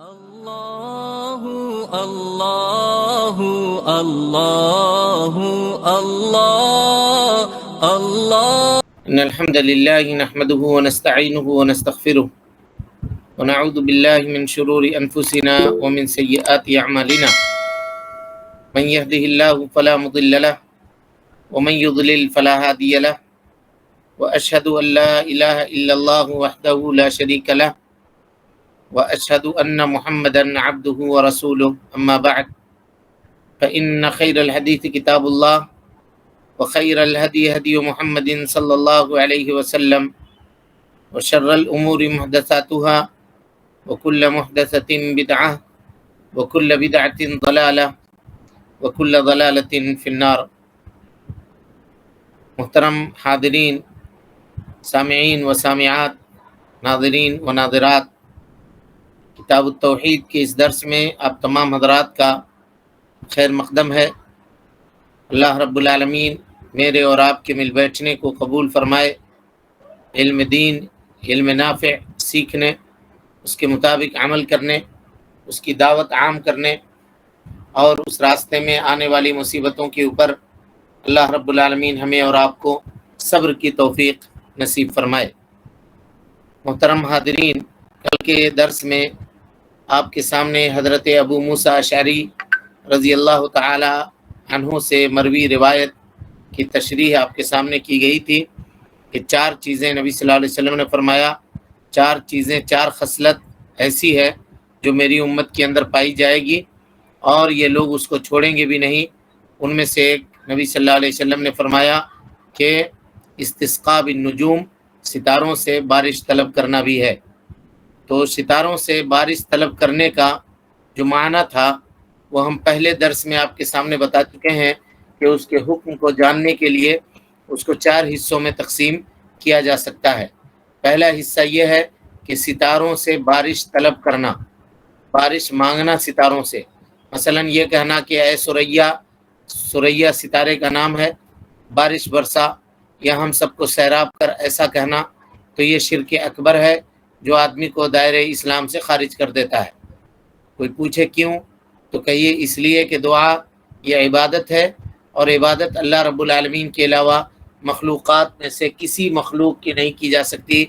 الله الله الله الله الله. إن الحمد لله نحمده ونستعينه ونستغفره ونعوذ بالله من شرور أنفسنا ومن سيئات أعمالنا. من يهده الله فلا مضل له ومن يضلل فلا هادي له وأشهد أن لا إله إلا الله وحده لا شريك له وأشهد أن محمدا عبده ورسوله. أما بعد فإن خير الحديث كتاب الله وخير الهدي هدي محمد صلى الله عليه وسلم وشر الأمور محدثاتها وكل محدثة بدعة وكل بدعة ضلالة وكل ضلالة في النار. محترم حاضرین، سامعین و سامعات، ناظرین و ناظرات، کتاب التوحید کے اس درس میں آپ تمام حضرات کا خیر مقدم ہے. اللہ رب العالمین میرے اور آپ کے مل بیٹھنے کو قبول فرمائے. علم دین، علم نافع سیکھنے، اس کے مطابق عمل کرنے، اس کی دعوت عام کرنے اور اس راستے میں آنے والی مصیبتوں کے اوپر اللہ رب العالمین ہمیں اور آپ کو صبر کی توفیق نصیب فرمائے. محترم حاضرین، کل کے درس میں آپ کے سامنے حضرت ابو موسیٰ اشعری رضی اللہ تعالی عنہ سے مروی روایت کی تشریح آپ کے سامنے کی گئی تھی کہ 4 چیزیں نبی صلی اللہ علیہ وسلم نے فرمایا، 4 چیزیں، 4 خصلت ایسی ہے جو میری امت کے اندر پائی جائے گی اور یہ لوگ اس کو چھوڑیں گے بھی نہیں. ان میں سے ایک نبی صلی اللہ علیہ وسلم نے فرمایا کہ استسقاء بالنجوم، ستاروں سے بارش طلب کرنا بھی ہے. تو ستاروں سے بارش طلب کرنے کا جو معنی تھا وہ ہم پہلے درس میں آپ کے سامنے بتا چکے ہیں کہ اس کے حکم کو جاننے کے لیے اس کو 4 حصوں میں تقسیم کیا جا سکتا ہے. پہلا حصہ یہ ہے کہ ستاروں سے بارش طلب کرنا، بارش مانگنا ستاروں سے. مثلا یہ کہنا کہ اے سریا ستارے کا نام ہے، بارش برسا، یا ہم سب کو سیراب کر، ایسا کہنا تو یہ شرک اکبر ہے جو آدمی کو دائرہ اسلام سے خارج کر دیتا ہے. کوئی پوچھے کیوں تو کہیے اس لیے کہ دعا یہ عبادت ہے اور عبادت اللہ رب العالمین کے علاوہ مخلوقات میں سے کسی مخلوق کی نہیں کی جا سکتی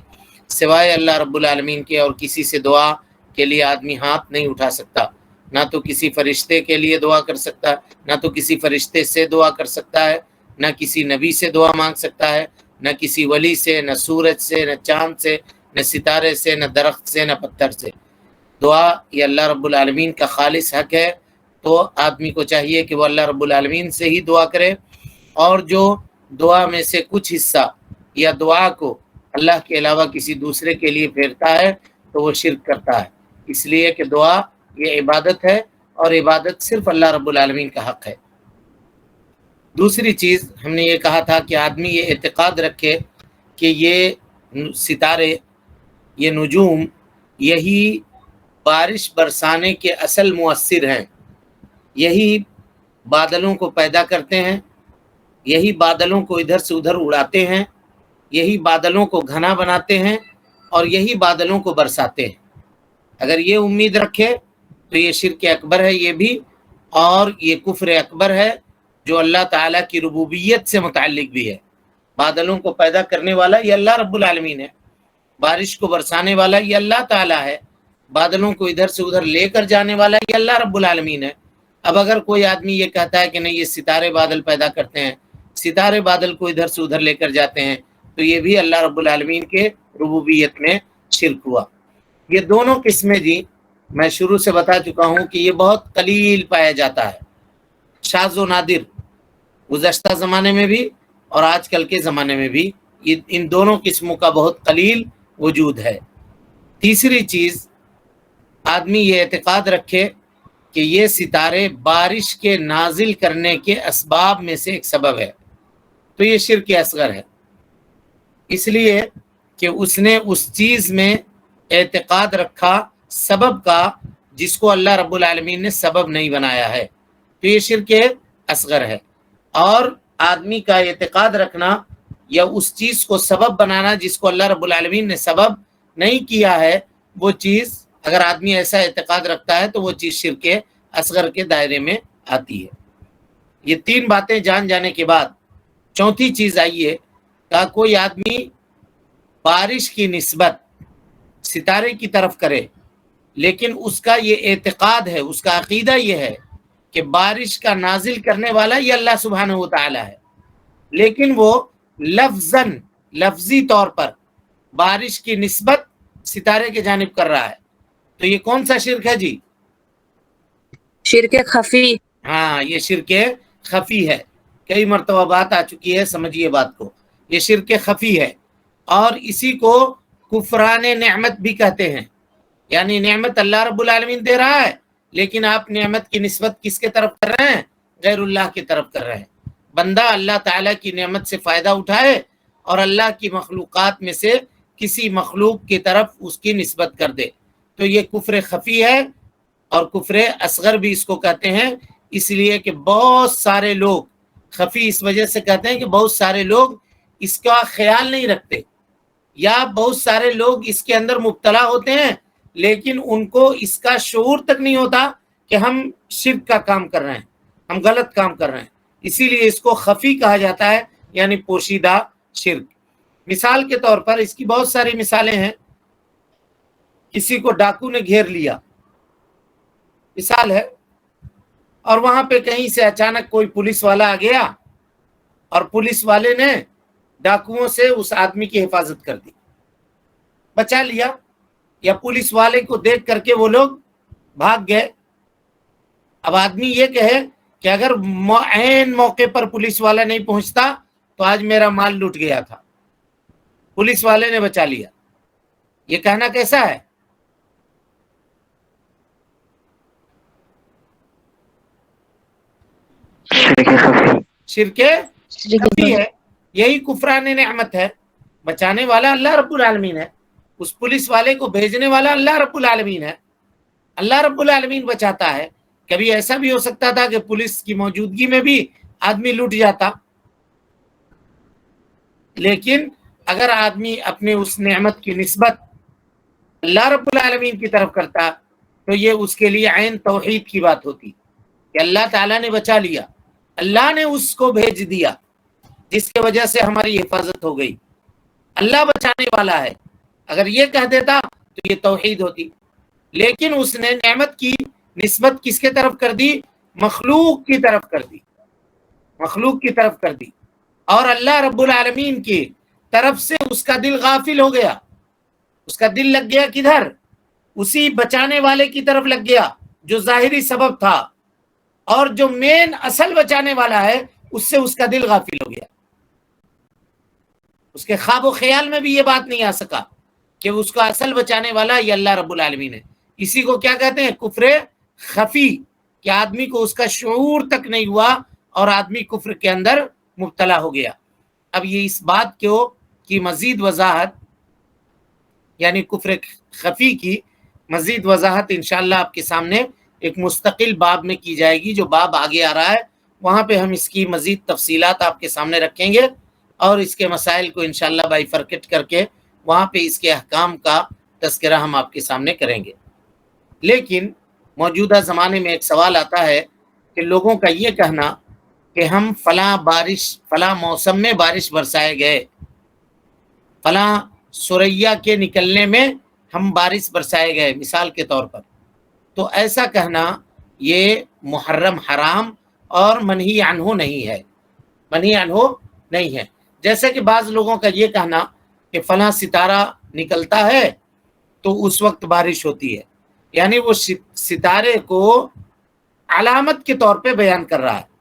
سوائے اللہ رب العالمین کے، اور کسی سے دعا کے لیے آدمی ہاتھ نہیں اٹھا سکتا. نہ تو کسی فرشتے کے لیے دعا کر سکتا ہے، نہ تو کسی فرشتے سے دعا کر سکتا ہے، نہ کسی نبی سے دعا مانگ سکتا ہے، نہ کسی ولی سے، نہ سورج سے، نہ چاند سے، نہ ستارے سے، نہ درخت سے، نہ پتھر سے. دعا یہ اللہ رب العالمین کا خالص حق ہے. تو آدمی کو چاہیے کہ وہ اللہ رب العالمین سے ہی دعا کرے، اور جو دعا میں سے کچھ حصہ یا دعا کو اللہ کے علاوہ کسی دوسرے کے لیے پھیرتا ہے تو وہ شرک کرتا ہے. اس لیے کہ دعا یہ عبادت ہے اور عبادت صرف اللہ رب العالمین کا حق ہے. دوسری چیز ہم نے یہ کہا تھا کہ آدمی یہ اعتقاد رکھے کہ یہ ستارے، یہ نجوم، یہی بارش برسانے کے اصل مؤثر ہیں، یہی بادلوں کو پیدا کرتے ہیں، یہی بادلوں کو ادھر سے ادھر اڑاتے ہیں، یہی بادلوں کو گھنا بناتے ہیں اور یہی بادلوں کو برساتے ہیں. اگر یہ امید رکھے تو یہ شرک اکبر ہے یہ بھی، اور یہ کفر اکبر ہے جو اللہ تعالیٰ کی ربوبیت سے متعلق بھی ہے. بادلوں کو پیدا کرنے والا یہ اللہ رب العالمین ہے، بارش کو برسانے والا یہ اللہ تعالیٰ ہے، بادلوں کو ادھر سے ادھر لے کر جانے والا یہ اللہ رب العالمین ہے. اب اگر کوئی آدمی یہ کہتا ہے کہ نہیں یہ ستارے بادل پیدا کرتے ہیں، ستارے بادل کو ادھر سے ادھر لے کر جاتے ہیں، تو یہ بھی اللہ رب العالمین کے ربوبیت میں شرک ہوا. یہ دونوں قسمیں جی میں شروع سے بتا چکا ہوں کہ یہ بہت قلیل پایا جاتا ہے، شاذ و نادر، گزشتہ زمانے میں بھی اور آج کل کے زمانے میں بھی ان دونوں قسموں کا بہت قلیل وجود ہے. تیسری چیز، آدمی یہ اعتقاد رکھے کہ یہ ستارے بارش کے نازل کرنے کے اسباب میں سے ایک سبب ہے، تو یہ شرک اصغر ہے. اس لیے کہ اس نے اس چیز میں اعتقاد رکھا سبب کا جس کو اللہ رب العالمین نے سبب نہیں بنایا ہے، تو یہ شرک اصغر ہے. اور آدمی کا اعتقاد رکھنا یا اس چیز کو سبب بنانا جس کو اللہ رب العالمین نے سبب نہیں کیا ہے، وہ چیز اگر آدمی ایسا اعتقاد رکھتا ہے تو وہ چیز شرک اصغر کے دائرے میں آتی ہے۔ یہ تین باتیں جان جانے کے بعد چوتھی چیز آئیے، کہ کوئی آدمی بارش کی نسبت ستارے کی طرف کرے، لیکن اس کا یہ اعتقاد ہے، اس کا عقیدہ یہ ہے کہ بارش کا نازل کرنے والا یہ اللہ سبحانہ و تعالی ہے، لیکن وہ لفظی طور پر بارش کی نسبت ستارے کی جانب کر رہا ہے، تو یہ کون سا شرک ہے جی؟ شرک خفی۔ ہاں، یہ شرک خفی ہے، کئی مرتبہ بات آ چکی ہے، سمجھیے بات کو، یہ شرک خفی ہے، اور اسی کو کفران نعمت بھی کہتے ہیں۔ یعنی نعمت اللہ رب العالمین دے رہا ہے، لیکن آپ نعمت کی نسبت کس کے طرف کر رہے ہیں؟ غیر اللہ کی طرف کر رہے ہیں۔ بندہ اللہ تعالیٰ کی نعمت سے فائدہ اٹھائے اور اللہ کی مخلوقات میں سے کسی مخلوق کی طرف اس کی نسبت کر دے، تو یہ کفر خفی ہے، اور کفر اصغر بھی اس کو کہتے ہیں، اس لیے کہ بہت سارے لوگ، خفی اس وجہ سے کہتے ہیں کہ بہت سارے لوگ اس کا خیال نہیں رکھتے، یا بہت سارے لوگ اس کے اندر مبتلا ہوتے ہیں، لیکن ان کو اس کا شعور تک نہیں ہوتا کہ ہم شرک کا کام کر رہے ہیں، ہم غلط کام کر رہے ہیں، اسی لیے اس کو خفی کہا جاتا ہے، یعنی پوشیدہ شرک۔ مثال کے طور پر اس کی بہت ساری مثالیں ہیں۔ کسی کو ڈاکو نے گھیر لیا، مثال ہے، اور وہاں پہ کہیں سے اچانک کوئی پولیس والا آ گیا اور پولیس والے نے ڈاکوؤں سے اس آدمی کی حفاظت کر دی، بچا لیا، یا پولیس والے کو دیکھ کر کے وہ لوگ بھاگ گئے۔ اب آدمی یہ کہے کہ اگر عین موقع پر پولیس والا نہیں پہنچتا تو آج میرا مال لوٹ گیا تھا، پولیس والے نے بچا لیا، یہ کہنا کیسا ہے؟ شرک خفی ہے، یہی کفران نعمت ہے۔ بچانے والا اللہ رب العالمین ہے، اس پولیس والے کو بھیجنے والا اللہ رب العالمین ہے، اللہ رب العالمین بچاتا ہے۔ کبھی ایسا بھی ہو سکتا تھا کہ پولیس کی موجودگی میں بھی آدمی لوٹ جاتا، لیکن اگر آدمی اپنے اس نعمت کی نسبت اللہ رب العالمین کی طرف کرتا تو یہ اس کے لیے عین توحید کی بات ہوتی کہ اللہ تعالیٰ نے بچا لیا، اللہ نے اس کو بھیج دیا جس کی وجہ سے ہماری حفاظت ہو گئی، اللہ بچانے والا ہے۔ اگر یہ کہہ دیتا تو یہ توحید ہوتی، لیکن اس نے نعمت کی نسبت کس کے طرف کر دی؟ مخلوق کی طرف کر دی، مخلوق کی طرف کر دی، اور اللہ رب العالمین کی طرف سے اس کا دل غافل ہو گیا، اس کا دل لگ گیا کدھر؟ اسی بچانے والے کی طرف لگ گیا جو ظاہری سبب تھا، اور جو مین اصل بچانے والا ہے اس سے اس کا دل غافل ہو گیا۔ اس کے خواب و خیال میں بھی یہ بات نہیں آ سکا کہ اس کا اصل بچانے والا یہ اللہ رب العالمین ہے۔ اسی کو کیا کہتے ہیں؟ کفر خفی، کہ آدمی کو اس کا شعور تک نہیں ہوا اور آدمی کفر کے اندر مبتلا ہو گیا۔ اب یہ اس بات کی مزید وضاحت، یعنی کفر خفی کی مزید وضاحت انشاءاللہ آپ کے سامنے ایک مستقل باب میں کی جائے گی، جو باب آگے آ رہا ہے وہاں پہ ہم اس کی مزید تفصیلات آپ کے سامنے رکھیں گے، اور اس کے مسائل کو انشاءاللہ بائیفرکٹ کر کے وہاں پہ اس کے احکام کا تذکرہ ہم آپ کے سامنے کریں گے۔ لیکن موجودہ زمانے میں ایک سوال آتا ہے کہ لوگوں کا یہ کہنا کہ ہم فلاں موسم میں بارش برسائے گئے، فلاں سریا کے نکلنے میں ہم بارش برسائے گئے، مثال کے طور پر، تو ایسا کہنا یہ محرم، حرام اور منہی عنہ نہیں ہے، منہی عنہ نہیں ہے۔ جیسے کہ بعض لوگوں کا یہ کہنا کہ فلاں ستارہ نکلتا ہے تو اس وقت بارش ہوتی ہے، یعنی وہ ستارے کو علامت کے طور پہ بیان کر رہا ہے۔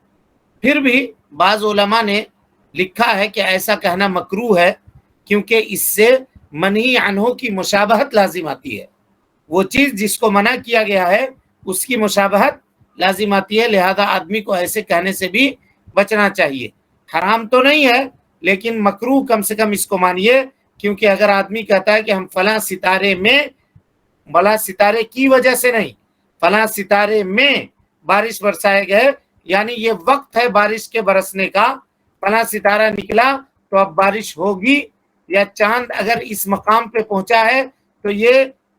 پھر بھی بعض علماء نے لکھا ہے کہ ایسا کہنا مکروہ ہے، کیونکہ اس سے منہی عنہ کی مشابہت لازم آتی ہے، وہ چیز جس کو منع کیا گیا ہے اس کی مشابہت لازم آتی ہے، لہذا آدمی کو ایسے کہنے سے بھی بچنا چاہیے۔ حرام تو نہیں ہے لیکن مکروہ کم سے کم اس کو مانیے، کیونکہ اگر آدمی کہتا ہے کہ ہم فلاں ستارے میں، بلا ستارے کی وجہ سے نہیں، فلاں ستارے میں بارش برسائے گئے، یعنی یہ وقت ہے بارش کے برسنے کا، فلاں ستارہ نکلا تو اب بارش ہوگی، یا چاند اگر اس مقام پہ پہنچا ہے تو یہ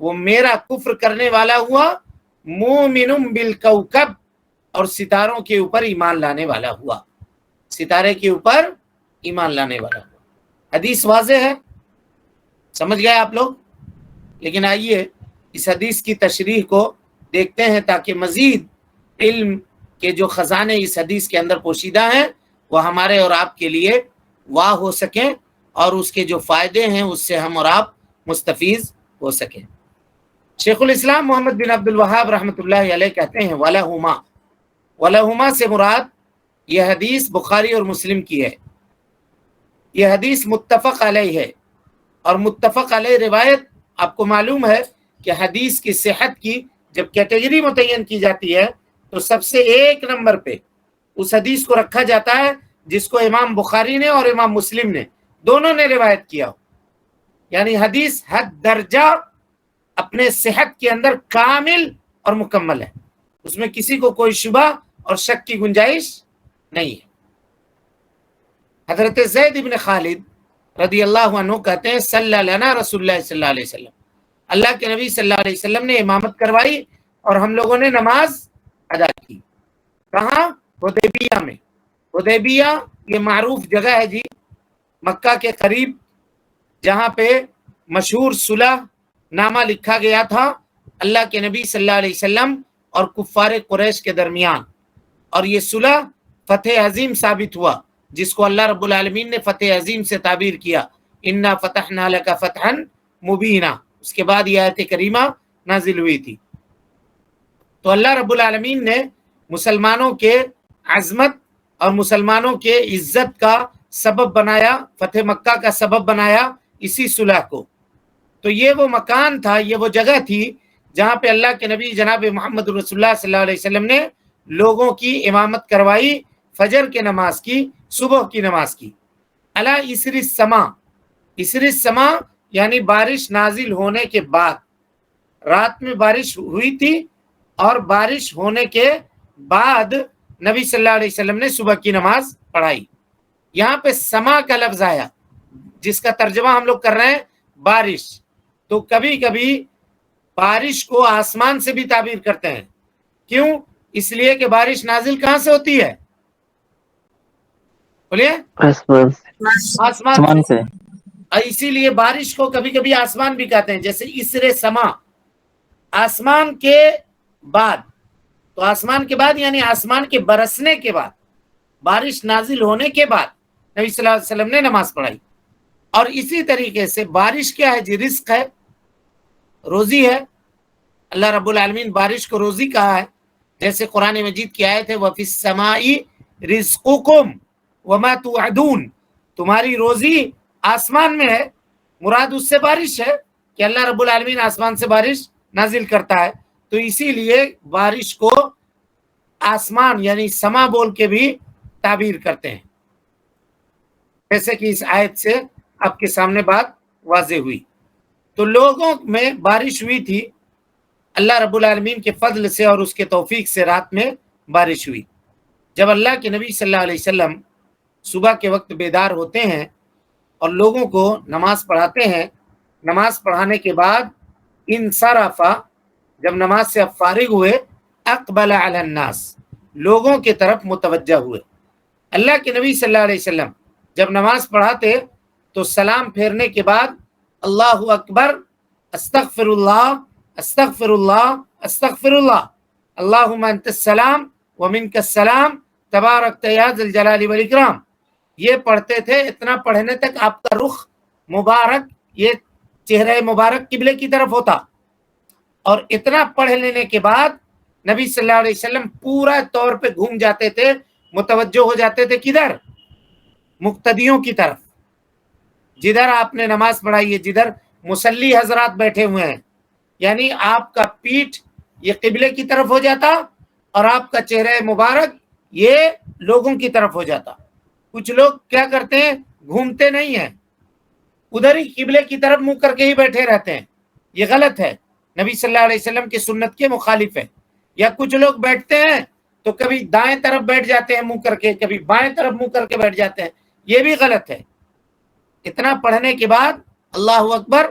وہ میرا کفر کرنے والا ہوا، مومن بالکوکب، اور ستاروں کے اوپر ایمان لانے والا ہوا، ستارے کے اوپر ایمان لانے والا ہوا۔ حدیث واضح ہے، سمجھ گئے آپ لوگ؟ لیکن آئیے اس حدیث کی تشریح کو دیکھتے ہیں تاکہ مزید علم کے جو خزانے اس حدیث کے اندر پوشیدہ ہیں وہ ہمارے اور آپ کے لیے واہ ہو سکیں، اور اس کے جو فائدے ہیں اس سے ہم اور آپ مستفیض ہو سکیں۔ شیخ الاسلام محمد بن عبد الوہاب رحمۃ اللہ علیہ کہتے ہیں وَلَهُمَا، وَلَهُمَا سے مراد یہ حدیث بخاری اور مسلم کی ہے، یہ حدیث متفق علیہ ہے، اور متفق علیہ روایت آپ کو معلوم ہے کہ حدیث کی صحت کی جب کیٹیگری متعین کی جاتی ہے تو سب سے ایک نمبر پہ اس حدیث کو رکھا جاتا ہے جس کو امام بخاری نے اور امام مسلم نے دونوں نے روایت کیا ہو، یعنی حدیث حد درجہ اپنے صحت کے اندر کامل اور مکمل ہے، اس میں کسی کو کوئی شبہ اور شک کی گنجائش نہیں ہے۔ حضرت زید بن خالد رضی اللہ عنہ کہتے ہیں صلی لنا رسول اللہ صلی اللہ علیہ وسلم، اللہ کے نبی صلی اللہ علیہ وسلم نے امامت کروائی اور ہم لوگوں نے نماز ادا کی۔ کہاں؟ حدیبیہ میں۔ حدیبیہ یہ معروف جگہ ہے جی، مکہ کے قریب، جہاں پہ مشہور صلح نامہ لکھا گیا تھا اللہ کے نبی صلی اللہ علیہ وسلم اور کفار قریش کے درمیان، اور یہ صلح فتح عظیم ثابت ہوا، جس کو اللہ رب العالمین نے فتح عظیم سے تعبیر کیا، انا فتحنا لک فتحا مبینا۔ اس کے بعد یہ آیت کریمہ نازل ہوئی تھی۔ تو اللہ رب العالمین نے مسلمانوں کے عظمت اور مسلمانوں کے عزت کا سبب بنایا، فتح مکہ کا سبب بنایا اسی صلح کو۔ تو یہ وہ مکان تھا، یہ وہ جگہ تھی جہاں پہ اللہ کے نبی جناب محمد رسول اللہ صلی اللہ علیہ وسلم نے لوگوں کی امامت کروائی، فجر کے نماز کی، صبح کی نماز کی۔ علی اسر السما، اسر السما یعنی بارش نازل ہونے کے بعد، رات میں بارش ہوئی تھی اور بارش ہونے کے بعد نبی صلی اللہ علیہ وسلم نے صبح کی نماز پڑھائی۔ یہاں پہ سما کا لفظ آیا جس کا ترجمہ ہم لوگ کر رہے ہیں بارش، تو کبھی کبھی بارش کو آسمان سے بھی تعبیر کرتے ہیں۔ کیوں؟ اس لیے کہ بارش نازل کہاں سے ہوتی ہے؟ بولیے، آسمان سے۔ اسی لیے بارش کو کبھی کبھی آسمان بھی کہتے ہیں، جیسے اسر سما، آسمان کے بعد۔ تو آسمان کے بعد یعنی آسمان کے برسنے کے بعد، بارش نازل ہونے کے بعد نبی صلی اللہ علیہ وسلم نے نماز پڑھائی۔ اور اسی طریقے سے بارش کیا ہے جی؟ رزق ہے، روزی ہے۔ اللہ رب العالمین بارش کو روزی کہا ہے، جیسے قرآن مجید کی آیت ہے وَفِي السَّمَاءِ رِزْقُكُمْ وَمَا تُوعَدُونَ، تمہاری روزی آسمان میں ہے، مراد اس سے بارش ہے کہ اللہ رب العالمین آسمان سے بارش نازل کرتا ہے۔ تو اسی لیے بارش کو آسمان یعنی سما بول کے بھی تعبیر کرتے ہیں، جیسے کہ اس آیت سے آپ کے سامنے بات واضح ہوئی۔ تو لوگوں میں بارش ہوئی تھی اللہ رب العالمین کے فضل سے اور اس کے توفیق سے، رات میں بارش ہوئی۔ جب اللہ کے نبی صلی اللہ علیہ وسلم صبح کے وقت بیدار ہوتے ہیں اور لوگوں کو نماز پڑھاتے ہیں، نماز پڑھانے کے بعد انصرفا، جب نماز سے اب فارغ ہوئے، اقبل علی الناس، لوگوں کے طرف متوجہ ہوئے۔ اللہ کے نبی صلی اللہ علیہ وسلم جب نماز پڑھاتے تو سلام پھیرنے کے بعد اللہ اکبر، استغفر اللہ استغفر اللہ استغفر اللہ، اللہم انت السلام ومنک السلام تبارک یا ذی الجلال والاکرام، یہ پڑھتے تھے۔ اتنا پڑھنے تک آپ کا رخ مبارک، یہ چہرہ مبارک قبلے کی طرف ہوتا، اور اتنا پڑھ لینے کے بعد نبی صلی اللہ علیہ وسلم پورا طور پہ گھوم جاتے تھے، متوجہ ہو جاتے تھے کدھر؟ مقتدیوں کی طرف، جدھر آپ نے نماز پڑھائی ہے، جدھر مصلی حضرات بیٹھے ہوئے ہیں، یعنی آپ کا پیٹھ یہ قبلے کی طرف ہو جاتا اور آپ کا چہرہ مبارک یہ لوگوں کی طرف ہو جاتا۔ کچھ لوگ کیا کرتے ہیں؟ گھومتے نہیں ہیں، ادھر ہی قبلے کی طرف منہ کر کے ہی بیٹھے رہتے ہیں، یہ غلط ہے، نبی صلی اللہ علیہ وسلم کی سنت کے مخالف ہے۔ یا کچھ لوگ بیٹھتے ہیں تو کبھی دائیں طرف بیٹھ جاتے ہیں منہ کر کے، کبھی بائیں طرف منہ کر کے بیٹھ جاتے ہیں، یہ بھی غلط ہے۔ اتنا پڑھنے کے بعد اللہ اکبر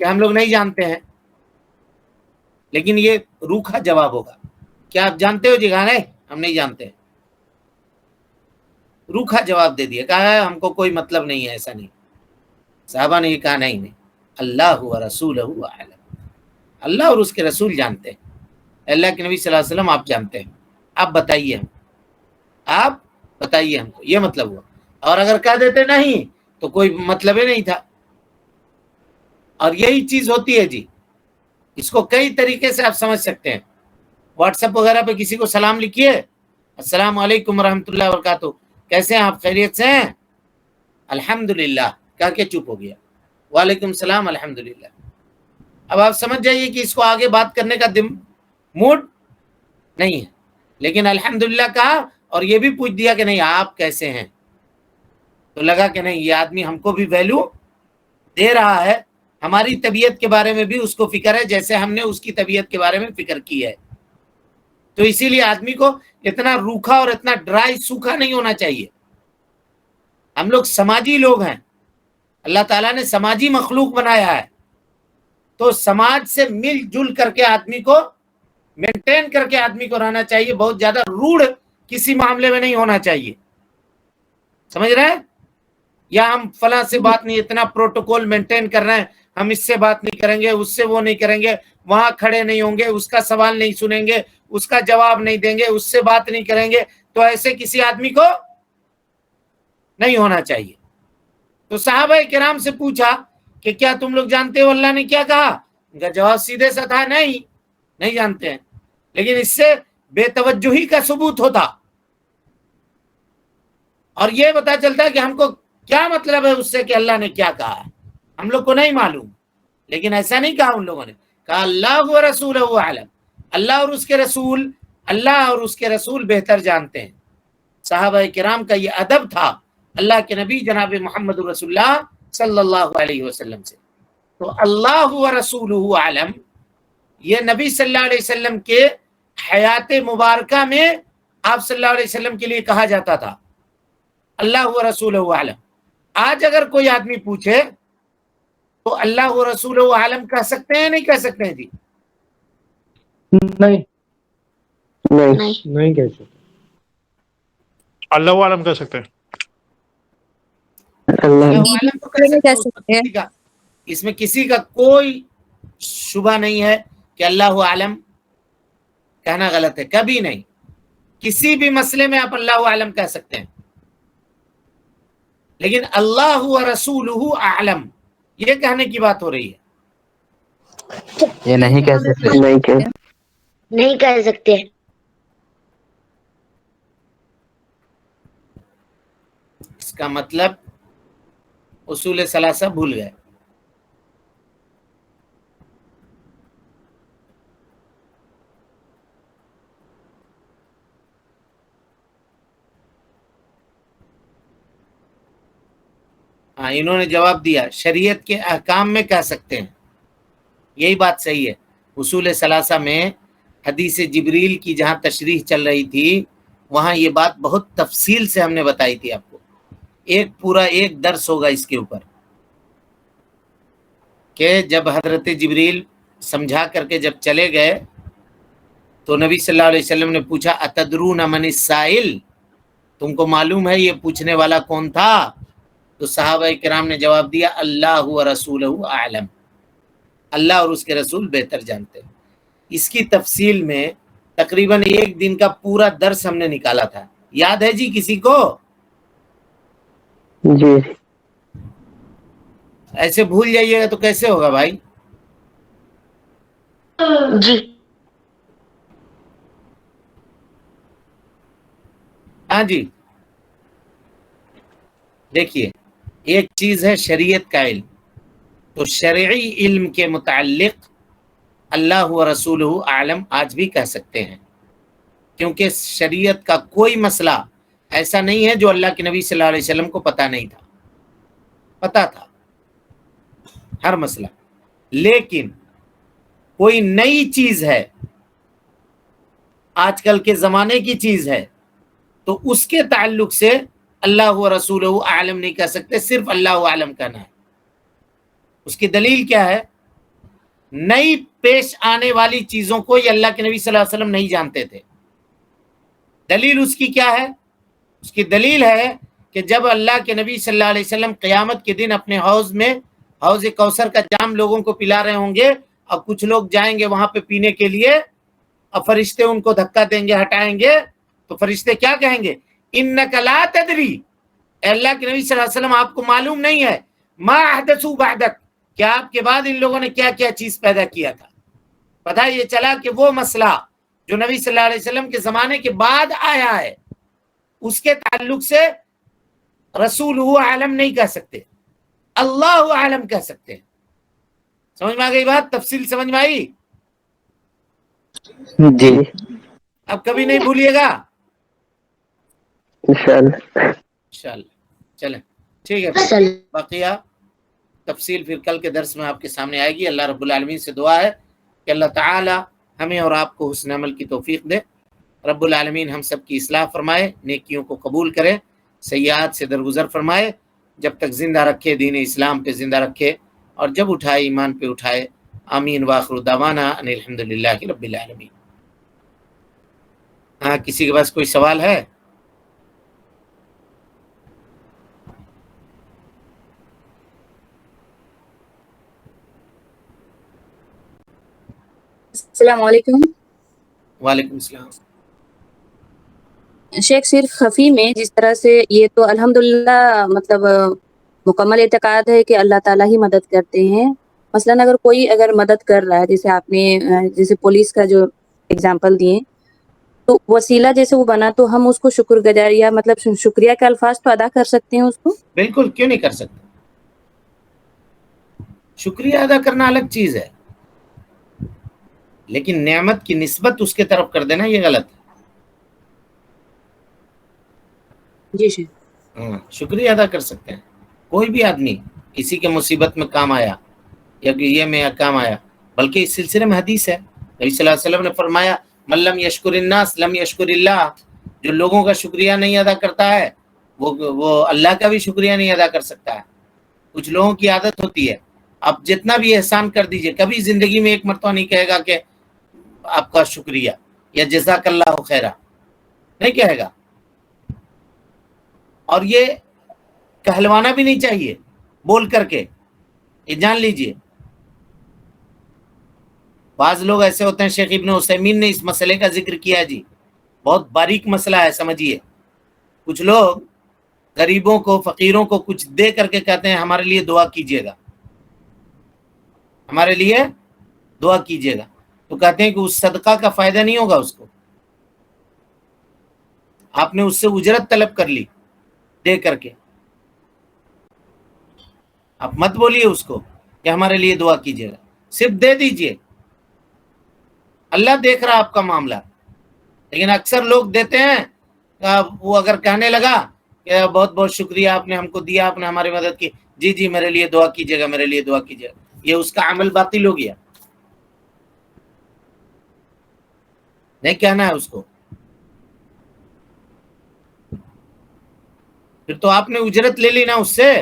کہ ہم لوگ نہیں جانتے ہیں، لیکن یہ روکھا جواب ہوگا. کیا آپ جانتے ہو؟ جی کہا نہیں ہم نہیں جانتے ہیں. روکھا جواب دے دیا، کہا ہے ہم کو کوئی مطلب نہیں ہے. ایسا نہیں، صحابہ نے یہ کہا نہیں نہیں، اللہ و رسولہ اعلم، اللہ اور اس کے رسول جانتے ہیں. اللہ کے نبی صلی اللہ علیہ وسلم آپ جانتے ہیں، آپ بتائیے ہم، آپ بتائیے ہم کو. یہ مطلب ہوا. اور اگر کہہ دیتے نہیں تو کوئی مطلب ہی نہیں تھا. اور یہی چیز ہوتی ہے جی. اس کو کئی طریقے سے آپ سمجھ سکتے ہیں. واٹس ایپ وغیرہ پہ کسی کو سلام لکھیے، السلام علیکم ورحمۃ اللہ وبرکاتہ، کیسے ہیں آپ؟ خیریت سے ہیں؟ الحمدللہ کہہ کے چپ ہو گیا. وعلیکم السلام الحمدللہ. اب آپ سمجھ جائیے کہ اس کو آگے بات کرنے کا موڈ نہیں ہے. لیکن الحمدللہ کہا اور یہ بھی پوچھ دیا کہ نہیں آپ کیسے ہیں، تو لگا کہ نہیں یہ آدمی ہم کو بھی ویلیو دے رہا ہے، ہماری طبیعت کے بارے میں بھی اس کو فکر ہے جیسے ہم نے اس کی طبیعت کے بارے میں فکر کی ہے. تو اسی لیے آدمی کو اتنا روکھا اور اتنا ڈرائی سوکھا نہیں ہونا چاہیے. ہم لوگ سماجی لوگ ہیں، اللہ تعالیٰ نے سماجی مخلوق بنایا ہے، تو سماج سے مل جل کر کے آدمی کو مینٹین کر کے آدمی کو رہنا چاہیے. بہت زیادہ روڈ کسی معاملے میں نہیں ہونا چاہیے. سمجھ رہے ہیں؟ یا ہم فلاں سے بات نہیں، اتنا پروٹوکول مینٹین کر رہے ہیں، ہم اس سے بات نہیں کریں گے، اس سے وہ نہیں کریں گے، وہاں کھڑے نہیں ہوں گے، اس کا سوال نہیں سنیں گے، اس کا جواب نہیں دیں گے، اس سے بات نہیں کریں گے. تو ایسے کسی آدمی کو نہیں ہونا چاہیے. تو صحابہ کرام سے پوچھا کہ کیا تم لوگ جانتے ہو اللہ نے کیا کہا؟ ان کا جواب سیدھے سا تھا نہیں جانتے ہیں. لیکن اس سے بے توجہی کا ثبوت ہوتا اور یہ پتا چلتا کہ ہم کو کیا مطلب ہے اس سے کہ اللہ نے کیا کہا ہے، ہم لوگ کو نہیں معلوم. لیکن ایسا نہیں کہا ان لوگوں نے، کہا اللہ و رسولہ اعلم، اللہ اور اس کے رسول بہتر جانتے ہیں. صحابہ کرام کا یہ ادب تھا اللہ کے نبی جناب محمد رسول اللہ صلی اللہ علیہ وسلم سے. تو اللہ و رسولہ اعلم یہ نبی صلی اللہ علیہ وسلم کے حیات مبارکہ میں آپ صلی اللہ علیہ وسلم کے لیے کہا جاتا تھا اللہ و رسولہ اعلم. آج اگر کوئی آدمی پوچھے تو اللہ و رسولہ اعلم کہہ سکتے ہیں نہیں کہہ سکتے ہیں؟ جی نہیں نہیں نہیں کہہ سکتے. اللہ عالم کہہ سکتے ہیں. اللہ اللہ عالم تو کہہ نہیں سکتے کہہ ہیں. سکتے. اس میں کسی کا کوئی شبہ نہیں ہے کہ اللہ عالم کہنا غلط ہے، کبھی نہیں. کسی بھی مسئلے میں آپ اللہ عالم کہہ سکتے ہیں. لیکن اللہ و رسولہ اعلم یہ کہنے کی بات ہو رہی ہے. یہ نہیں کہہ سکتے. نہیں کہہ سکتے. اس کا مطلب اصول ثلاثہ بھول گئے. ہاں انہوں نے جواب دیا شریعت کے احکام میں کہہ سکتے ہیں، یہی بات صحیح ہے. اصول ثلاثہ میں حدیث جبریل کی جہاں تشریح چل رہی تھی وہاں یہ بات بہت تفصیل سے ہم نے بتائی تھی آپ کو. پورا ایک درس ہوگا اس کے اوپر کہ جب حضرت جبریل سمجھا کر کے جب چلے گئے تو نبی صلی اللہ علیہ وسلم نے پوچھا اتدرون من السائل، تم کو معلوم ہے یہ پوچھنے والا کون تھا؟ تو صحابہ کرام نے جواب دیا اللہ و رسولہ اعلم، اللہ اور اس کے رسول بہتر جانتے ہیں. اس کی تفصیل میں تقریباً ایک دن کا پورا درس ہم نے نکالا تھا. یاد ہے جی کسی کو؟ جی ایسے بھول جائیے گا تو کیسے ہوگا بھائی؟ جی ہاں جی دیکھیے ایک چیز ہے شریعت کا علم، تو شرعی علم کے متعلق اللہ و رسولہ اعلم آج بھی کہہ سکتے ہیں، کیونکہ شریعت کا کوئی مسئلہ ایسا نہیں ہے جو اللہ کے نبی صلی اللہ علیہ وسلم کو پتہ نہیں تھا، پتہ تھا ہر مسئلہ. لیکن کوئی نئی چیز ہے، آج کل کے زمانے کی چیز ہے، تو اس کے تعلق سے اللہ و رسولہ اعلم نہیں کہہ سکتے، صرف اللہ عالم کہنا ہے. اس کی دلیل کیا ہے؟ نئی پیش آنے والی چیزوں کو یہ اللہ کے نبی صلی اللہ علیہ وسلم نہیں جانتے تھے. دلیل اس کی کیا ہے؟ اس کی دلیل ہے کہ جب اللہ کے نبی صلی اللہ علیہ وسلم قیامت کے دن اپنے حوض میں حوض کوثر کا جام لوگوں کو پلا رہے ہوں گے اور کچھ لوگ جائیں گے وہاں پہ پینے کے لیے اور فرشتے ان کو دھکا دیں گے, ہٹائیں گے, تو فرشتے کیا کہیں گے؟ انک لا تدری, اے اللہ کے نبی صلی اللہ علیہ وسلم آپ کو معلوم نہیں ہے ما احدثوا بعدک, کیا آپ کے بعد ان لوگوں نے کیا کیا چیز پیدا کیا تھا. پتہ یہ چلا کہ وہ مسئلہ جو نبی صلی اللہ علیہ وسلم کے زمانے کے بعد آیا ہے اس کے تعلق سے رسول عالم نہیں کہہ سکتے, اللہ عالم کہہ سکتے ہیں. سمجھ میں آ گئی بات؟ تفصیل سمجھ میں آئی؟ جی اب کبھی نہیں بھولیے گا انشاءاللہ. چلیں ٹھیک ہے. بقیہ تفصیل پھر کل کے درس میں آپ کے سامنے آئے گی. اللہ رب العالمین سے دعا ہے کہ اللہ تعالی ہمیں اور آپ کو حسن عمل کی توفیق دے. رب العالمین ہم سب کی اصلاح فرمائے, نیکیوں کو قبول کرے, سیئات سے درگزر فرمائے, جب تک زندہ رکھے دین اسلام پہ زندہ رکھے, اور جب اٹھائے ایمان پہ اٹھائے. آمین واخر دعوانا ان الحمدللہ رب العالمین. ہاں کسی کے پاس کوئی سوال ہے؟ السلام علیکم. وعلیکم السلام. شیخ صرف خفی میں جس طرح سے یہ تو الحمدللہ مطلب مکمل اعتقاد ہے کہ اللہ تعالیٰ ہی مدد کرتے ہیں. مثلاً اگر کوئی مدد کر رہا ہے, جیسے آپ نے جیسے پولیس کا جو اگزامپل دیے, تو وسیلہ جیسے وہ بنا تو ہم اس کو شکر گزار یا مطلب شکریہ کے الفاظ تو ادا کر سکتے ہیں اس کو. بالکل, کیوں نہیں کر سکتے. شکریہ ادا کرنا الگ چیز ہے, لیکن نعمت کی نسبت اس کے طرف کر دینا یہ غلط ہے. جی جی ہاں شکریہ ادا کر سکتے ہیں. کوئی بھی آدمی کسی کے مصیبت میں کام آیا یا یہ میں کام آیا, بلکہ اس سلسلے میں حدیث ہے, نبی صلی اللہ علیہ وسلم نے فرمایا من لم یشکر الناس لم یشکر اللہ, جو لوگوں کا شکریہ نہیں ادا کرتا ہے وہ اللہ کا بھی شکریہ نہیں ادا کر سکتا ہے. کچھ لوگوں کی عادت ہوتی ہے, آپ جتنا بھی احسان کر دیجئے, کبھی زندگی میں ایک مرتبہ نہیں کہے گا کہ آپ کا شکریہ یا جزاک اللہ خیرہ, نہیں کہے گا. اور یہ کہلوانا بھی نہیں چاہیے بول کر کے, یہ جان لیجئے. بعض لوگ ایسے ہوتے ہیں, شیخ ابن عثیمین نے اس مسئلے کا ذکر کیا جی, بہت باریک مسئلہ ہے, سمجھیے. کچھ لوگ غریبوں کو فقیروں کو کچھ دے کر کے کہتے ہیں ہمارے لیے دعا کیجیے گا, ہمارے لیے دعا کیجیے گا. تو کہتے ہیں کہ اس صدقہ کا فائدہ نہیں ہوگا اس کو, آپ نے اس سے اجرت طلب کر لی دے کر کے. آپ مت بولیے اس کو کہ ہمارے لیے دعا کیجیے گا, صرف دے دیجئے, اللہ دیکھ رہا آپ کا معاملہ. لیکن اکثر لوگ دیتے ہیں, وہ اگر کہنے لگا کہ بہت بہت شکریہ آپ نے ہم کو دیا, آپ نے ہماری مدد کی, جی جی میرے لیے دعا کیجیے گا, میرے لیے دعا کیجیے گا, یہ اس کا عمل باطل ہو گیا. نہیں کہنا ہے اس کو. پھر تو آپ نے اجرت لے لی نا اس سے,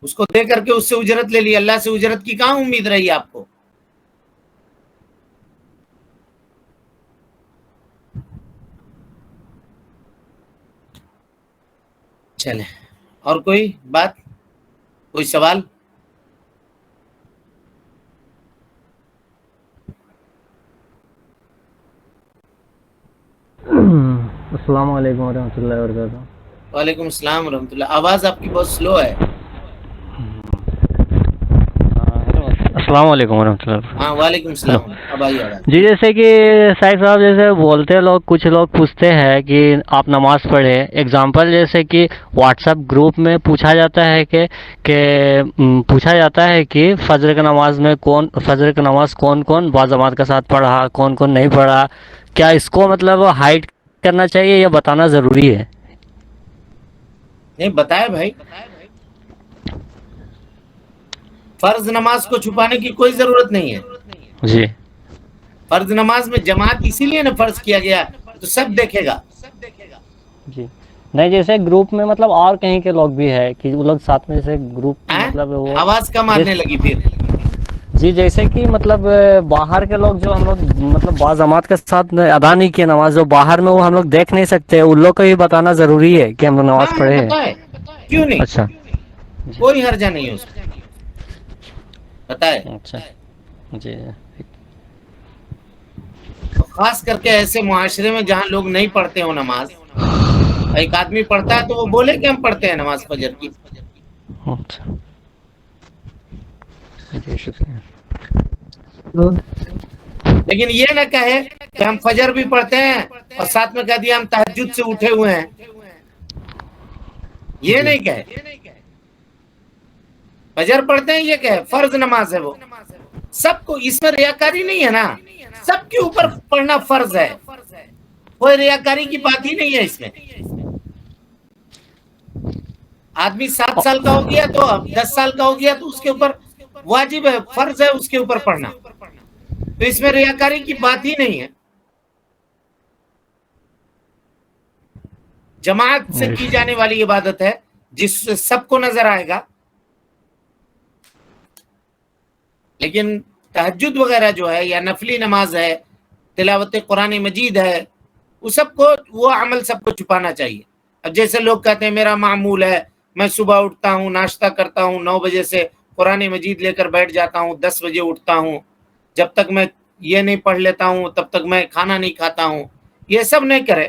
اس کو دے کر کے اس سے اجرت لے لی. اللہ سے اجرت کی کہاں امید رہی آپ کو؟ چلیں, اور کوئی بات, کوئی سوال؟ السلام علیکم ورحمۃ اللہ وبرکاتہ. وعلیکم السلام ورحمۃ اللہ. آواز آپ کی بہت سلو ہے. السلام علیکم ورحمۃ اللہ. ہاں وعلیکم السلام. اب آئی آواز. جی جیسے کہ صاحب جیسے بولتے لوگ, کچھ لوگ پوچھتے ہیں کہ آپ نماز پڑھیں, ایگزامپل جیسے کہ واٹس ایپ گروپ میں پوچھا جاتا ہے کہ فجر کی نماز کون کون باجماعت کے ساتھ پڑھا, کون کون نہیں پڑھا. کیا اس کو مطلب ہائڈ کرنا چاہیے یا بتانا ضروری ہے؟ نہیں بتائے بھائی, فرض نماز کو چھپانے کی کوئی ضرورت نہیں ہے. جی فرض نماز میں جماعت اسی لیے نا فرض کیا گیا, تو سب دیکھے گا. جی نہیں, جیسے گروپ میں مطلب اور کہیں کے لوگ بھی ہے کہ وہ لوگ ساتھ میں جیسے گروپ مطلب وہ آواز کم آنے لگی. پھر جی جیسے کہ مطلب باہر کے لوگ جو ہم لوگ مطلب بعض جماعت کے ساتھ ادا نہیں کیے نماز جو باہر میں وہ ہم لوگ دیکھ نہیں سکتے ان لوگ کو بھی بتانا ضروری ہے کہ ہم لوگ نماز ہاں پڑھے ہیں. بتائے، کیوں نہیں، اچھا کوئی حرجہ نہیں ہے اس میں، بتائے. اچھا جی خاص کر کے ایسے معاشرے میں جہاں لوگ نہیں پڑھتے ہو نماز، ایک آدمی پڑھتا ہے تو وہ بولے کہ ہم پڑھتے ہیں نماز فجر کی. اچھا جی شکریہ. لیکن یہ نہ کہے کہ ہم فجر بھی پڑھتے ہیں اور ساتھ میں کہہ دیا ہم تہجد سے اٹھے ہوئے ہیں، یہ جی نہیں کہے. فجر پڑھتے ہیں یہ کہے فرض نماز ہے، وہ سب کو، اس میں ریاکاری نہیں ہے نا، سب کے اوپر پڑھنا فرض ہے، کوئی ریاکاری کی بات ہی نہیں ہے اس میں. آدمی 7 سال کا ہو گیا تو اب 10 سال کا ہو گیا تو اس کے اوپر واجب ہے، فرض ہے اس کے اوپر پڑھنا، تو اس میں ریاکاری کی بات ہی نہیں ہے. جماعت سے کی جانے والی عبادت ہے جس سے سب کو نظر آئے گا. لیکن تہجد وغیرہ جو ہے یا نفلی نماز ہے، تلاوت قرآن مجید ہے، وہ سب کو، وہ عمل سب کو چھپانا چاہیے. اب جیسے لوگ کہتے ہیں میرا معمول ہے، میں صبح اٹھتا ہوں، ناشتہ کرتا ہوں، 9 بجے سے قرآن مجید لے کر بیٹھ جاتا ہوں، 10 بجے اٹھتا ہوں، جب تک میں یہ نہیں پڑھ لیتا ہوں تب تک میں کھانا نہیں کھاتا ہوں. یہ سب نہیں کرے،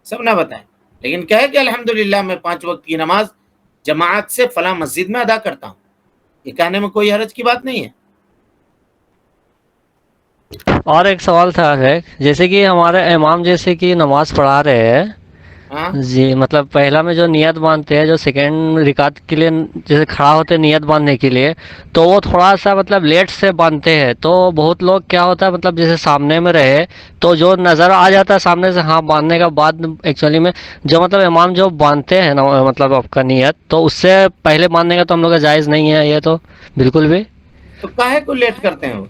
سب نہ بتائیں، لیکن کہے کہ الحمدللہ میں 5 وقت کی نماز جماعت سے فلاں مسجد میں ادا کرتا ہوں. یہ کہنے میں کوئی حرج کی بات نہیں ہے. اور ایک سوال تھا جیسے کہ ہمارے امام جیسے کہ نماز پڑھا رہے ہیں ہاں جی، مطلب پہلا میں جو نیت باندھتے ہیں، جو سیکنڈ رکعت کے لیے جیسے کھڑا ہوتے ہیں نیت باندھنے کے لیے، تو وہ تھوڑا سا مطلب لیٹ سے باندھتے ہیں. تو بہت لوگ کیا ہوتا ہے مطلب جیسے سامنے میں رہے تو جو نظر آ جاتا ہے سامنے سے ہاں باندھنے کا بعد ایکچولی میں جو مطلب امام جو باندھتے ہیں نا مطلب آپ کا نیت، تو اس سے پہلے باندھنے کا تو ہم لوگ کا جائز نہیں ہے یہ تو بالکل بھی. تو کاہے کو لیٹ کرتے ہیں وہ؟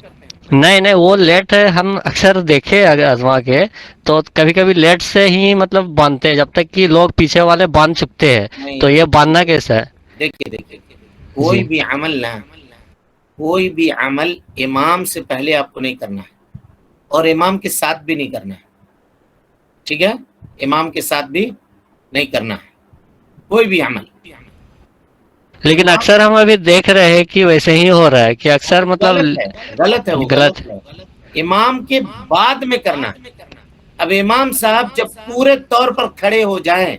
نہیں وہ لیٹ ہے، ہم اکثر دیکھے آزما کے تو کبھی کبھی لیٹ سے ہی مطلب باندھتے ہیں جب تک کہ لوگ پیچھے والے باندھ چکتے ہیں. نہیں، تو یہ باندھنا کیسا ہے؟ دیکھیے جی کوئی بھی عمل امام سے پہلے آپ کو نہیں کرنا ہے اور امام کے ساتھ بھی نہیں کرنا ہے. ٹھیک ہے، امام کے ساتھ بھی نہیں کرنا ہے کوئی بھی عمل. لیکن امام اکثر ہم ابھی دیکھ رہے ہیں کہ ویسے ہی ہو رہا ہے کہ اکثر مطلب غلط ہے، وہ غلط. غلط ہے. امام کے بعد میں کرنا ہے. اب امام صاحب جب پورے طور پر کھڑے ہو جائیں،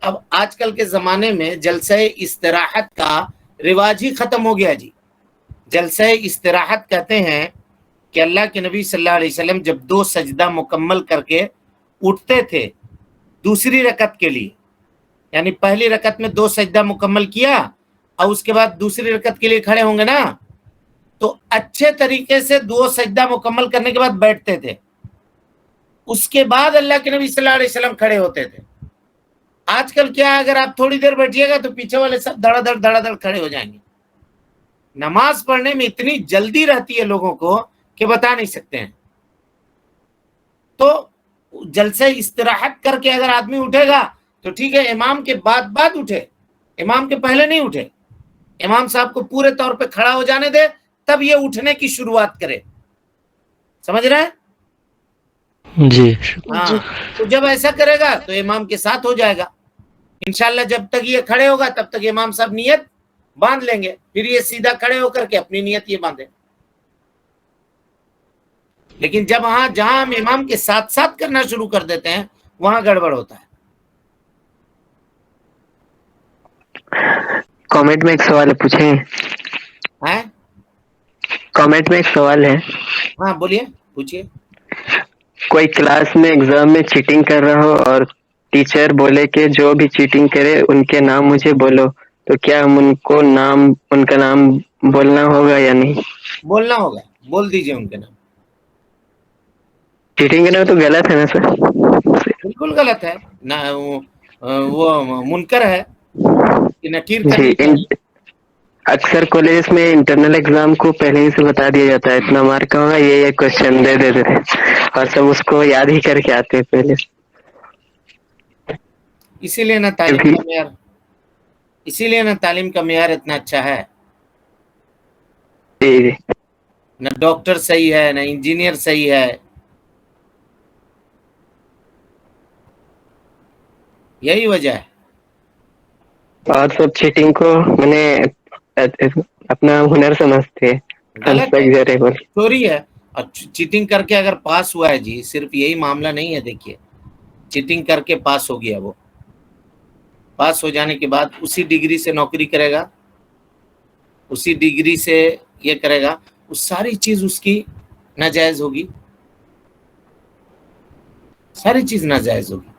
اب آج کل کے زمانے میں جلسہ استراحت کا رواج ہی ختم ہو گیا جی. جلسہ استراحت کہتے ہیں کہ اللہ کے نبی صلی اللہ علیہ وسلم جب 2 سجدہ مکمل کر کے اٹھتے تھے دوسری رکعت کے لیے، یعنی پہلی رکعت میں 2 سجدہ مکمل کیا اور اس کے بعد دوسری رکعت کے لیے کھڑے ہوں گے نا، تو اچھے طریقے سے 2 سجدہ مکمل کرنے کے بعد بیٹھتے تھے، اس کے بعد اللہ کے نبی صلی اللہ علیہ وسلم کھڑے ہوتے تھے. آج کل کیا ہے، اگر آپ تھوڑی دیر بیٹھیے گا تو پیچھے والے سب دھڑا دھڑ کھڑے ہو جائیں گے. نماز پڑھنے میں اتنی جلدی رہتی ہے لوگوں کو کہ بتا نہیں سکتے ہیں. تو جلسہ استراحت کر کے اگر آدمی اٹھے گا تو ٹھیک ہے، امام کے بعد اٹھے، امام کے پہلے نہیں اٹھے. امام صاحب کو پورے طور پہ کھڑا ہو جانے دے تب یہ اٹھنے کی شروعات کرے. سمجھ رہے ہیں؟ جی ہاں، تو جب ایسا کرے گا تو امام کے ساتھ ہو جائے گا انشاءاللہ. جب تک یہ کھڑے ہوگا تب تک امام صاحب نیت باندھ لیں گے، پھر یہ سیدھا کھڑے ہو کر کے اپنی نیت یہ باندھے. لیکن جب جہاں ہم امام کے ساتھ ساتھ کرنا شروع کر دیتے ہیں وہاں گڑبڑ ہوتا ہے. کامنٹ میں ایک سوال پوچھیں؟ ہیں؟ کامنٹ میں ایک سوال ہے. ہاں بولیے، پوچھیے. کوئی کلاس میں ایگزام میں چیٹنگ کر رہا ہو اور ٹیچر بولے کہ جو بھی چیٹنگ کرے ان کے نام مجھے بولو، تو کیا ہم ان کا نام بولنا ہوگا یا نہیں؟ بولنا ہوگا، بول دیجئے ان کے نام. چیٹنگ کرنا تو غلط ہے نا سر؟ بالکل غلط ہے نہ، وہ منکر ہے کہ نکیر جی، کرنی چاہیے. اکثر کالج میں انٹرنل ایگزام کو پہلے ہی سے بتا دیا جاتا ہے اتنا مارک کا ہوگا، یہ کوشچن دے دیتے تھے اور سب اس کو یاد ہی کر کے آتے ہیں پہلے. اسی لیے نا تعلیم کا معیار اتنا اچھا ہے. جی جی نہ ڈاکٹر صحیح ہے نہ انجینئر صحیح ہے. یہی وجہ ہے. اور سب چیٹنگ کو میں نے اپنا ہنر سمجھتے ہیں. غلط ہے، چوری ہے. اور چیٹنگ کر کے اگر پاس ہوا ہے جی، صرف یہی معاملہ نہیں ہے. دیکھیے چیٹنگ کر کے پاس ہو گیا، وہ پاس ہو جانے کے بعد اسی ڈگری سے نوکری کرے گا، اسی ڈگری سے یہ کرے گا، وہ ساری چیز اس کی ناجائز ہوگی، ساری چیز ناجائز ہوگی.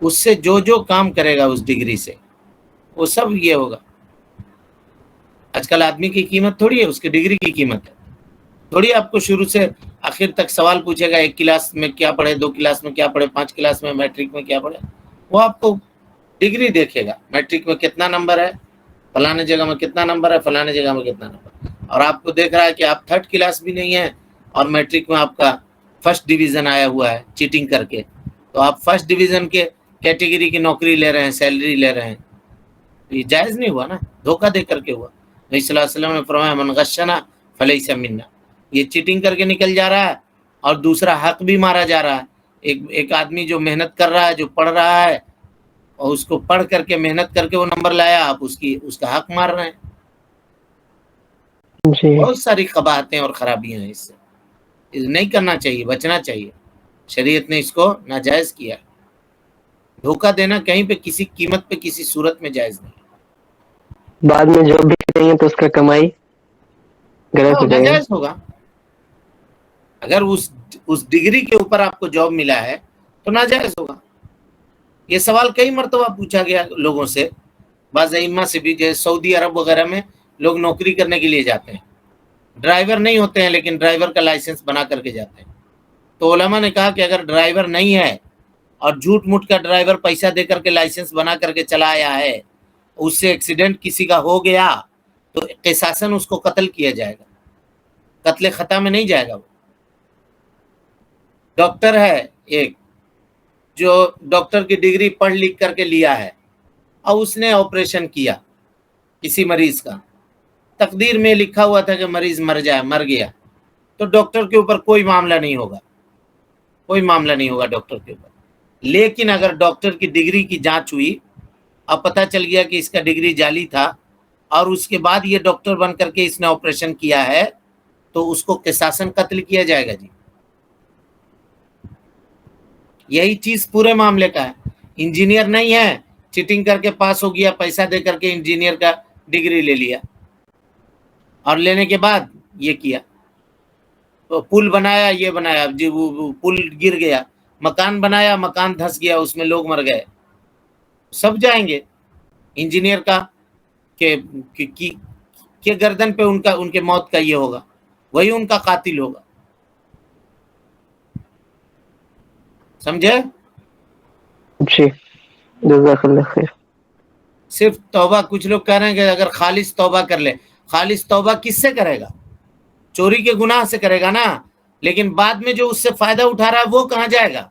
اس سے جو کام کرے گا اس ڈگری سے وہ سب یہ ہوگا. آج کل آدمی کی قیمت تھوڑی ہے، اس کی ڈگری کی قیمت ہے. تھوڑی آپ کو شروع سے آخر تک سوال پوچھے گا 1 کلاس میں کیا پڑھے، 2 کلاس میں کیا پڑھے، 5 کلاس میں میٹرک میں کیا پڑھے. وہ آپ کو ڈگری دیکھے گا، میٹرک میں کتنا نمبر ہے، فلانے جگہ میں کتنا نمبر ہے، فلانے جگہ میں کتنا نمبر. اور آپ کو دیکھ رہا ہے کہ آپ 3rd کلاس بھی نہیں ہیں اور میٹرک میں آپ کا 1st ڈویژن آیا ہوا ہے چیٹنگ کر کے، تو آپ 1st ڈویژن کے کیٹیگری کی نوکری لے رہے ہیں، سیلری لے رہے ہیں. یہ جائز نہیں ہوا نا، دھوکہ دے کر کے ہوا. نبی صلی اللہ علیہ وسلم نے فرمایا من غشنا فلیس منا. یہ چیٹنگ کر کے نکل جا رہا ہے اور دوسرا حق بھی مارا جا رہا ہے. ایک آدمی جو محنت کر رہا ہے، جو پڑھ رہا ہے اور اس کو پڑھ کر کے محنت کر کے وہ نمبر لایا، آپ اس کا حق مار رہے ہیں. جی بہت ساری قباحتیں اور خرابیاں ہیں. اس سے نہیں کرنا چاہیے، بچنا چاہیے. شریعت نے اس کو ناجائز کیا. دھوکہ دینا کہیں پہ کسی قیمت پہ کسی صورت میں جائز نہیں. بعد میں جاب بھی کریں گے تو اس کا کمائی غلط ہو جائے گا. ناجائز ہوگا. اگر اس ڈگری کے اوپر آپ کو جاب ملا ہے تو ناجائز ہوگا. یہ سوال کئی مرتبہ پوچھا گیا لوگوں سے، بعض ائمہ سے بھی. جیسے سعودی عرب وغیرہ میں لوگ نوکری کرنے کے لیے جاتے ہیں، ڈرائیور نہیں ہوتے ہیں لیکن ڈرائیور کا لائسنس بنا کر کے جاتے ہیں. تو علماء نے کہا کہ اگر ڈرائیور نہیں ہے اور جھوٹ موٹ کا ڈرائیور پیسہ دے کر کے لائسنس بنا کر کے چلا آیا ہے، اس سے ایکسیڈنٹ کسی کا ہو گیا تو قصاصاً اس کو قتل کیا جائے گا، قتل خطا میں نہیں جائے گا. وہ ڈاکٹر ہے ایک جو ڈاکٹر کی ڈگری پڑھ لکھ کر کے لیا ہے اور اس نے آپریشن کیا کسی مریض کا، تقدیر میں لکھا ہوا تھا کہ مریض مر گیا، تو ڈاکٹر کے اوپر کوئی معاملہ نہیں ہوگا، کوئی معاملہ نہیں ہوگا ڈاکٹر کے اوپر. لیکن اگر ڈاکٹر کی ڈگری کی جانچ ہوئی اور پتہ چل گیا کہ اس کا ڈگری جعلی تھا اور اس کے بعد یہ ڈاکٹر بن کر کے اس نے آپریشن کیا ہے، تو اس کو قصاصاً قتل کیا جائے گا جی. یہی چیز پورے معاملے کا ہے. انجینئر نہیں ہے، چیٹنگ کر کے پاس ہو گیا، پیسہ دے کر کے انجینئر کا ڈگری لے لیا اور لینے کے بعد یہ کیا، پل بنایا، یہ بنایا جی، وہ پل گر گیا، مکان بنایا، مکان دھس گیا، اس میں لوگ مر گئے، سب جائیں گے. انجینئر کا کہ گردن پہ ان کے موت کا یہ ہوگا، وہی ان کا قاتل ہوگا. سمجھے؟ جی جزاک اللہ خیر. صرف توبہ، کچھ لوگ کہہ رہے ہیں کہ اگر خالص توبہ کر لے. خالص توبہ کس سے کرے گا؟ چوری کے گناہ سے کرے گا نا، لیکن بعد میں جو اس سے فائدہ اٹھا رہا ہے وہ کہاں جائے گا؟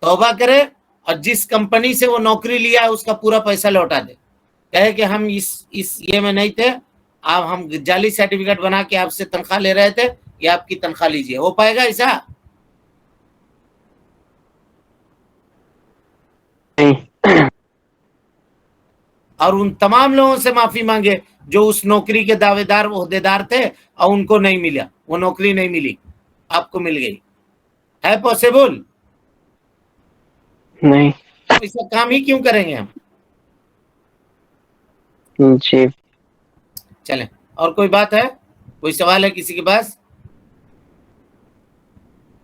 توبہ کرے اور جس کمپنی سے وہ نوکری لیا ہے اس کا پورا پیسہ لوٹا دے، کہے کہ ہم اس یہ میں نہیں تھے، آپ ہم جعلی سرٹیفکیٹ بنا کے آپ سے تنخواہ لے رہے تھے، یہ آپ کی تنخواہ لیجیے. ہو پائے گا ایسا؟ نہیں. اور ان تمام لوگوں سے معافی مانگے جو اس نوکری کے دعوے دار عہدے دار تھے اور ان کو نہیں ملا، وہ نوکری نہیں ملی، آپ کو مل گئی. ہے پاسبل؟ نہیں. ایسا کام ہی کیوں کریں گے ہم؟ جی چلیں، اور کوئی بات ہے؟ کوئی سوال ہے کسی کے پاس؟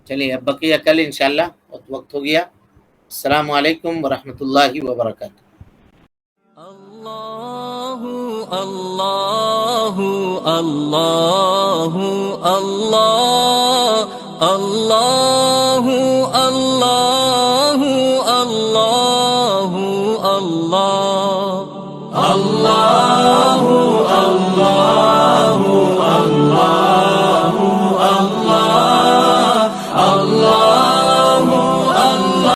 چلیے اب بقیہ کل انشاءاللہ، وقت ہو گیا. السلام علیکم ورحمۃ اللہ وبرکاتہ. اللہ اللہ اللہ اللہ اللہ اللہ اللہ اللہ اللہ